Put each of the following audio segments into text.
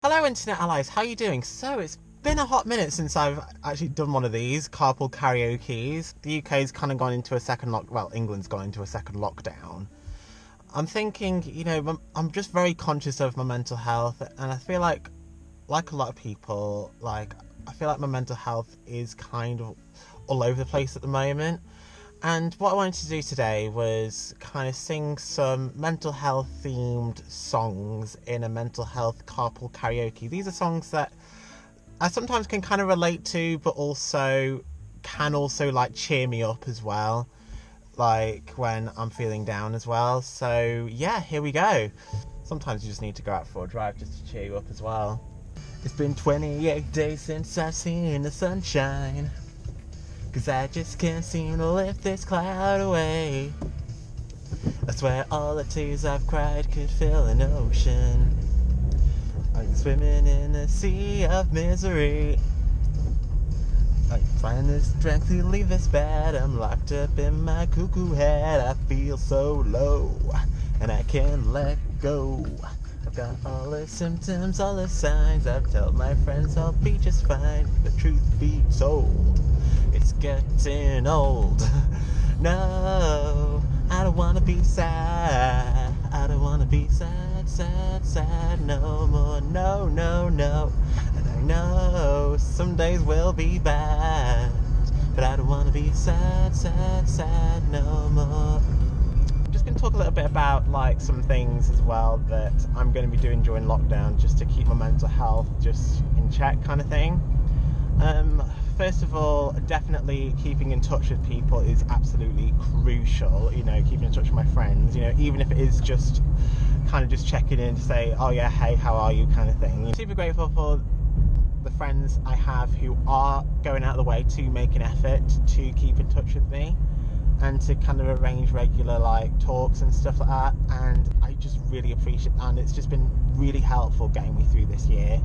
Hello Internet Allies, how are you doing? So it's been a hot minute since I've actually done one of these, Carpool Karaokes. The UK's kind of gone into a second England's gone into a second lockdown. I'm thinking, I'm just very conscious of my mental health, and I feel like a lot of people, I feel like my mental health is kind of all over the place at the moment. And what I wanted to do today was kind of sing some mental health themed songs in a mental health carpool karaoke. These are songs that I sometimes can kind of relate to, but can also cheer me up as well, like when I'm feeling down as well. So yeah, here we go. Sometimes you just need to go out for a drive just to cheer you up as well. It's been 28 days since I've seen the sunshine, 'cause I just can't seem to lift this cloud away. I swear all the tears I've cried could fill an ocean. I'm swimming in a sea of misery. I find the strength to leave this bed. I'm locked up in my cuckoo head. I feel so low, and I can't let go. I've got all the symptoms, all the signs. I've told my friends I'll be just fine. But truth be told, it's getting old. No, I don't wanna be sad. I don't wanna be sad, sad, sad no more. No, no, no. And I know some days will be bad, but I don't wanna be sad, sad, sad no more. I'm just going to talk a little bit about some things as well that I'm going to be doing during lockdown just to keep my mental health just in check kind of thing. First of all, definitely keeping in touch with people is absolutely crucial. Keeping in touch with my friends, even if it is just kind of just checking in to say, oh yeah, hey, how are you kind of thing. I'm super grateful for the friends I have who are going out of the way to make an effort to keep in touch with me and to kind of arrange regular talks and stuff like that, and I just really appreciate that, and it's just been really helpful getting me through this year.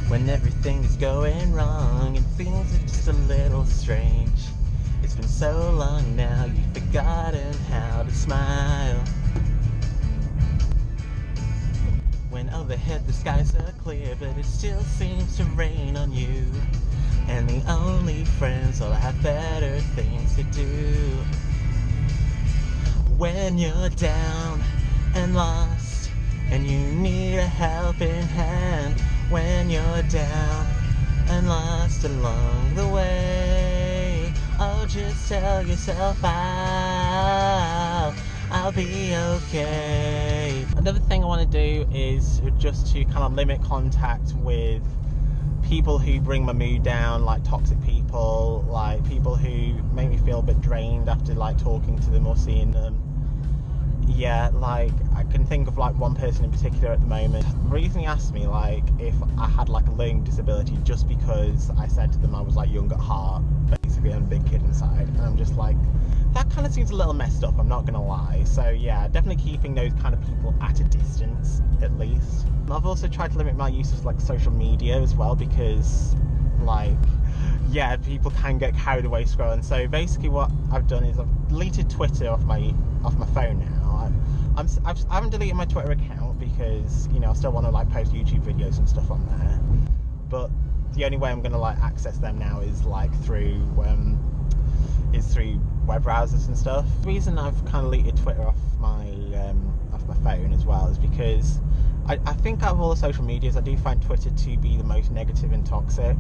When everything is going wrong and things are just a little strange, it's been so long now you've forgotten how to smile. When overhead the skies are clear, but it still seems to rain on you, and the only friends will have better things to do. When you're down and lost and you need a helping hand, when you're down and lost along the way, oh, just tell yourself I'll be okay. Another thing I want to do is just to kind of limit contact with people who bring my mood down, like toxic people, people who make me feel a bit drained after talking to them or seeing them. Yeah, I can think of one person in particular at the moment. Recently asked me if I had a learning disability just because I said to them I was young at heart. Basically, I'm a big kid inside, and I'm just that kind of seems a little messed up, I'm not gonna lie. So yeah, definitely keeping those kind of people at a distance at least. I've also tried to limit my use of social media as well, because yeah, people can get carried away scrolling. So basically what I've done is I've deleted Twitter off my phone now. I haven't deleted my Twitter account because I still want to post YouTube videos and stuff on there, but the only way I'm going to access them now is through web browsers and stuff. The reason I've kind of deleted Twitter off my phone as well is because I think out of all the social medias, I do find Twitter to be the most negative and toxic.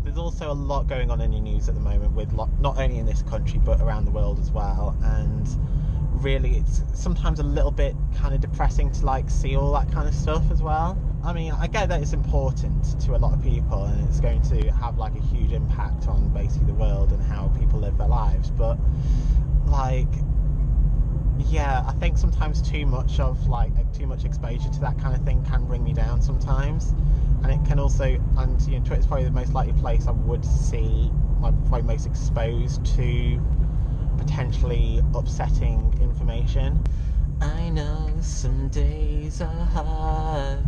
There's also a lot going on in the news at the moment with not only in this country but around the world as well, and really it's sometimes a little bit kind of depressing to see all that kind of stuff as well. I mean, I get that it's important to a lot of people and it's going to have a huge impact on basically the world and how people live their lives, but yeah, I think sometimes too much exposure to that kind of thing can bring me down sometimes, and it can also, and Twitter's probably the most likely place I would see probably most exposed to potentially upsetting information. I know some days are hard,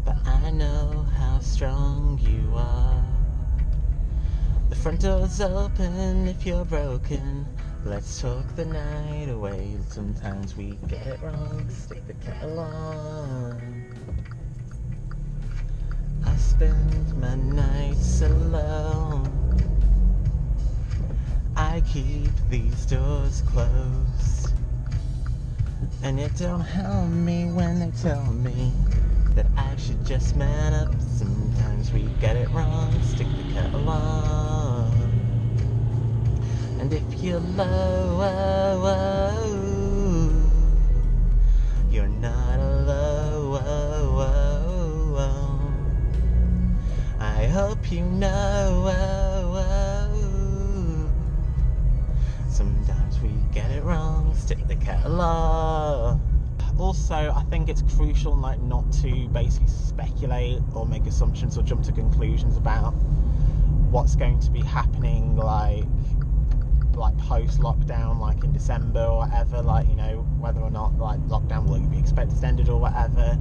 but I know how strong you are. The front door's open if you're broken. Let's talk the night away. Sometimes we get it wrong. Stick the kettle on. I spend my nights alone. I keep these doors closed. And it don't help me when they tell me that I should just man up. Sometimes we get it wrong. Stick the kettle on. And if you're low, you're not alone. I hope you know. Sometimes we get it wrong. Stick the kettle on. Also, I think it's crucial not to basically speculate or make assumptions or jump to conclusions about what's going to be happening like post-lockdown, in December or whatever, whether or not lockdown will be extended or whatever.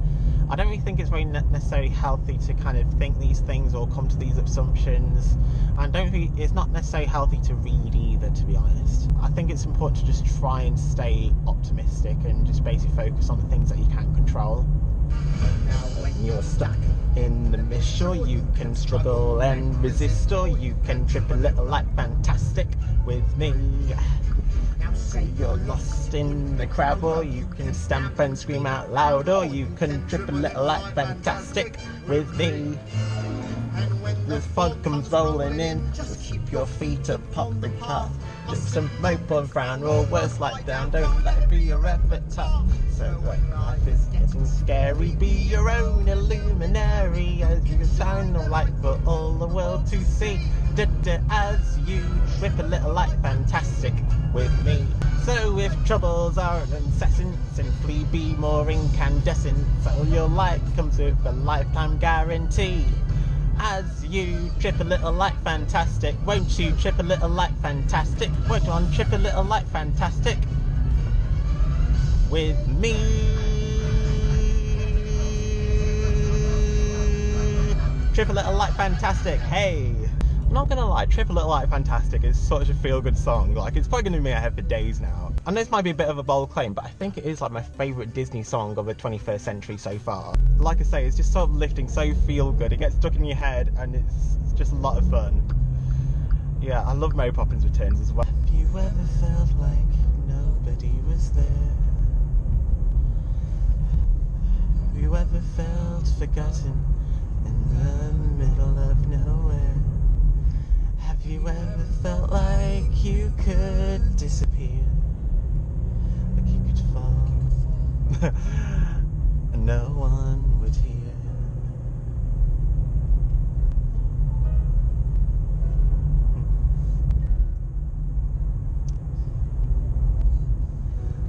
I don't really think it's very necessarily healthy to kind of think these things or come to these assumptions. I don't think it's not necessarily healthy to read either, to be honest. I think it's important to just try and stay optimistic and just basically focus on the things that you can control. Now when you're stuck in the mist, or you can struggle and resist, or you can trip a little like fantastic with me. So you're lost in the crowd, or you can stamp and scream out loud, or you can trip a little like fantastic with me. The fog comes rolling in, just keep your feet upon the path. Just some mope or frown, or worse, like down, don't let it be your epitaph. So when life is getting scary, be your own illuminary, as you shine a light for all the world to see. As you trip a little like fantastic with me. So if troubles are incessant, simply be more incandescent, so your light comes with a lifetime guarantee. As you trip a little like fantastic, won't you trip a little like fantastic? Won't you trip a little like fantastic with me? Trip a little like fantastic, hey! I'm not gonna lie, Trip a Little Like Fantastic is such a feel-good song. It's probably gonna be in my head for days now. I know this might be a bit of a bold claim, but I think it is my favourite Disney song of the 21st century so far. Like I say, it's just so uplifting, so feel-good. It gets stuck in your head, and it's just a lot of fun. Yeah, I love Mary Poppins Returns as well. Have you ever felt like nobody was there? Have you ever felt forgotten in the middle of nowhere? Have you ever felt like you could disappear? Like you could fall and no one would hear?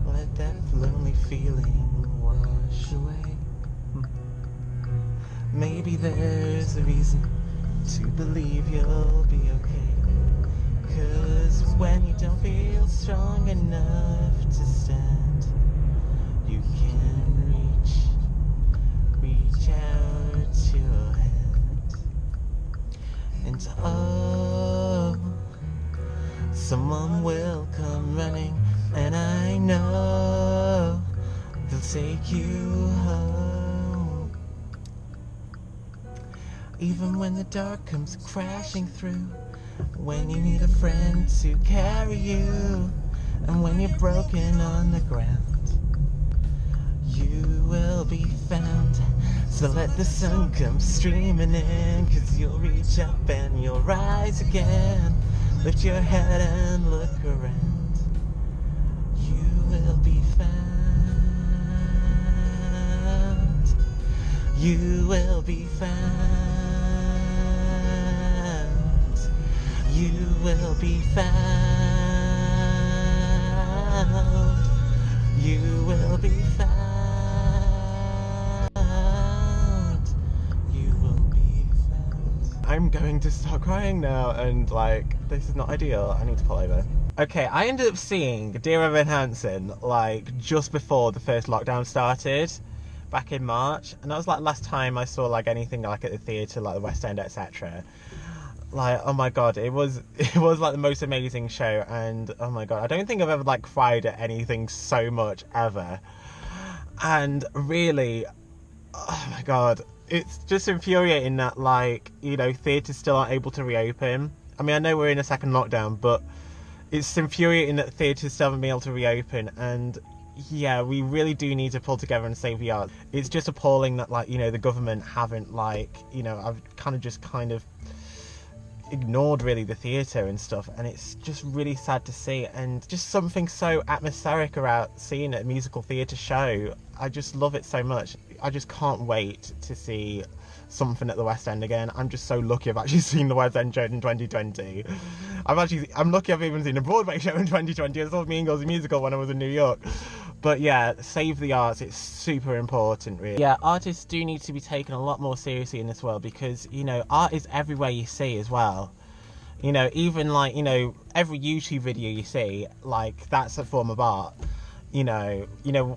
Let that lonely feeling wash away. Maybe there's a reason to believe you'll be okay. 'Cause when you don't feel strong enough to stand, you can reach out your hand. And oh, someone will come running, and I know they'll take you home. Even when the dark comes crashing through, when you need a friend to carry you, and when you're broken on the ground, you will be found. So let the sun come streaming in, 'cause you'll reach up and you'll rise again. Lift your head and look around. You will be found. You will be found. You will be found. You will be found. You will be found. I'm going to start crying now, and this is not ideal. I need to pull over. Okay, I ended up seeing Dear Evan Hansen just before the first lockdown started, back in March, and that was last time I saw anything at the theatre, the West End, etc. Like, oh my god, it was like the most amazing show, and oh my god, I don't think I've ever like cried at anything so much ever. And really, oh my god, it's just infuriating that, like, you know, theatres still aren't able to reopen. I mean, I know we're in a second lockdown, but it's infuriating that theatres still haven't been able to reopen. And yeah, we really do need to pull together and save the arts. It's just appalling that, like, you know, the government haven't, like, you know, I've kind of ignored really the theatre and stuff, and it's just really sad to see. And just something so atmospheric about seeing a musical theatre show. I just love it so much. I just can't wait to see something at the West End again. I'm just so lucky I've actually seen the West End show in 2020. I'm lucky I've even seen a Broadway show in 2020. I saw Mean Girls the musical when I was in New York. But yeah, save the arts. It's super important, really. Yeah, artists do need to be taken a lot more seriously in this world, because, you know, art is everywhere you see as well. You know, even like, you know, every YouTube video you see, like, that's a form of art. You know,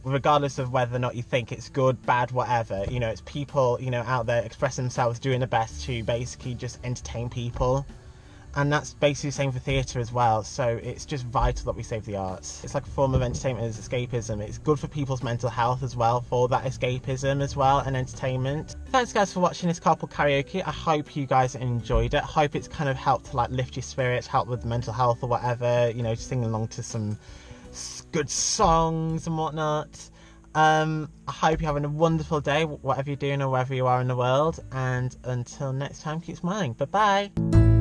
regardless of whether or not you think it's good, bad, whatever, you know, it's people, you know, out there expressing themselves, doing their best to basically just entertain people. And that's basically the same for theatre as well. So it's just vital that we save the arts. It's like a form of entertainment as escapism. It's good for people's mental health as well, for that escapism as well, and entertainment. Thanks guys for watching this Carpool Karaoke. I hope you guys enjoyed it. I hope it's kind of helped to like lift your spirits, help with mental health or whatever, you know, just singing along to some good songs and whatnot. I hope you're having a wonderful day, whatever you're doing or wherever you are in the world. And until next time, keep smiling. Bye bye.